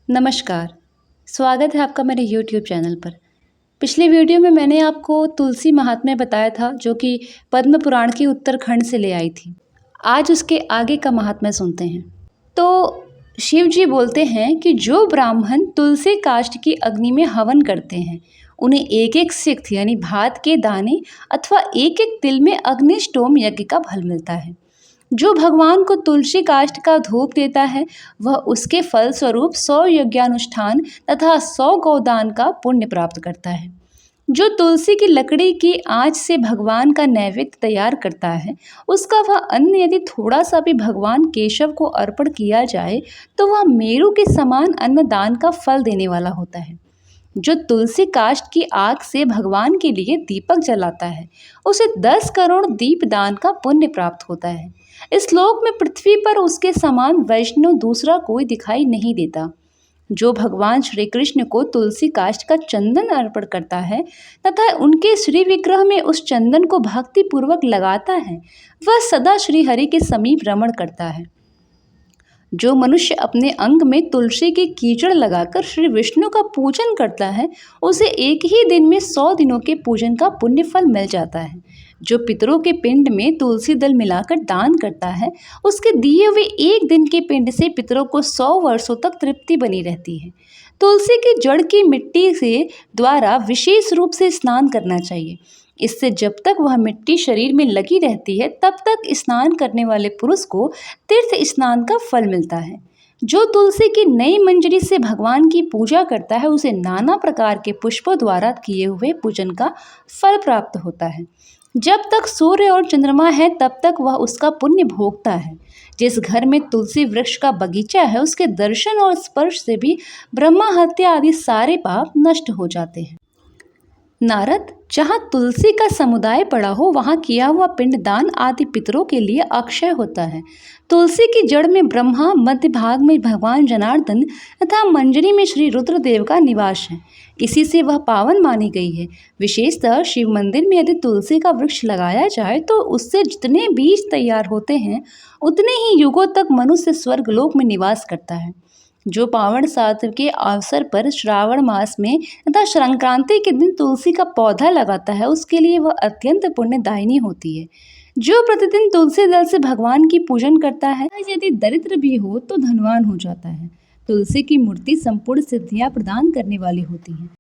नमस्कार, स्वागत है आपका मेरे यूट्यूब चैनल पर। पिछले वीडियो में मैंने आपको तुलसी महात्म्य बताया था जो कि पद्म पुराण के उत्तरखंड से ले आई थी। आज उसके आगे का महात्म्य सुनते हैं। तो शिव जी बोलते हैं कि जो ब्राह्मण तुलसी काष्ठ की अग्नि में हवन करते हैं, उन्हें एक एक सिक्त यानी भात के दाने अथवा एक एक तिल में अग्निष्टोम यज्ञ का फल मिलता है। जो भगवान को तुलसी काष्ठ का धूप देता है, वह उसके फल स्वरूप 100 यज्ञानुष्ठान तथा 100 गोदान का पुण्य प्राप्त करता है। जो तुलसी की लकड़ी की आंच से भगवान का नैवेद्य तैयार करता है, उसका वह अन्न यदि थोड़ा सा भी भगवान केशव को अर्पण किया जाए तो वह मेरु के समान अन्नदान का फल देने वाला होता है। जो तुलसी काष्ठ की आग से भगवान के लिए दीपक जलाता है, उसे 10 करोड़ दीप दान का पुण्य प्राप्त होता है। इस लोक में पृथ्वी पर उसके समान वैष्णव दूसरा कोई दिखाई नहीं देता। जो भगवान श्री कृष्ण को तुलसी काष्ठ का चंदन अर्पण करता है तथा उनके श्री विग्रह में उस चंदन को भक्ति पूर्वक लगाता है, वह सदा श्री हरि के समीप रमण करता है। जो मनुष्य अपने अंग में तुलसी की कीचड़ लगाकर श्री विष्णु का पूजन करता है, उसे एक ही दिन में 100 दिनों के पूजन का पुण्य फल मिल जाता है। जो पितरों के पिंड में तुलसी दल मिलाकर दान करता है, उसके दिए हुए एक दिन के पिंड से पितरों को 100 वर्षों तक तृप्ति बनी रहती है। तुलसी की जड़ की मिट्टी से द्वारा विशेष रूप से स्नान करना चाहिए। इससे जब तक वह मिट्टी शरीर में लगी रहती है, तब तक स्नान करने वाले पुरुष को तीर्थ स्नान का फल मिलता है। जो तुलसी की नई मंजरी से भगवान की पूजा करता है, उसे नाना प्रकार के पुष्पों द्वारा किए हुए पूजन का फल प्राप्त होता है। जब तक सूर्य और चंद्रमा है, तब तक वह उसका पुण्य भोगता है। जिस घर में तुलसी वृक्ष का बगीचा है, उसके दर्शन और स्पर्श से भी ब्रह्मा हत्या आदि सारे पाप नष्ट हो जाते हैं। नारद, जहाँ तुलसी का समुदाय पड़ा हो, वहाँ किया हुआ पिंडदान आदि पितरों के लिए अक्षय होता है। तुलसी की जड़ में ब्रह्मा, मध्य भाग में भगवान जनार्दन तथा मंजरी में श्री रुद्रदेव का निवास है। इसी से वह पावन मानी गई है। विशेषतः शिव मंदिर में यदि तुलसी का वृक्ष लगाया जाए तो उससे जितने बीज तैयार होते हैं, उतने ही युगों तक मनुष्य स्वर्गलोक में निवास करता है। जो पावन श्राद्ध के अवसर पर श्रावण मास में तथा संक्रांति के दिन तुलसी का पौधा लगाता है, उसके लिए वह अत्यंत पुण्यदायिनी होती है। जो प्रतिदिन तुलसी दल से भगवान की पूजन करता है, यदि दरिद्र भी हो तो धनवान हो जाता है। तुलसी की मूर्ति संपूर्ण सिद्धियां प्रदान करने वाली होती है।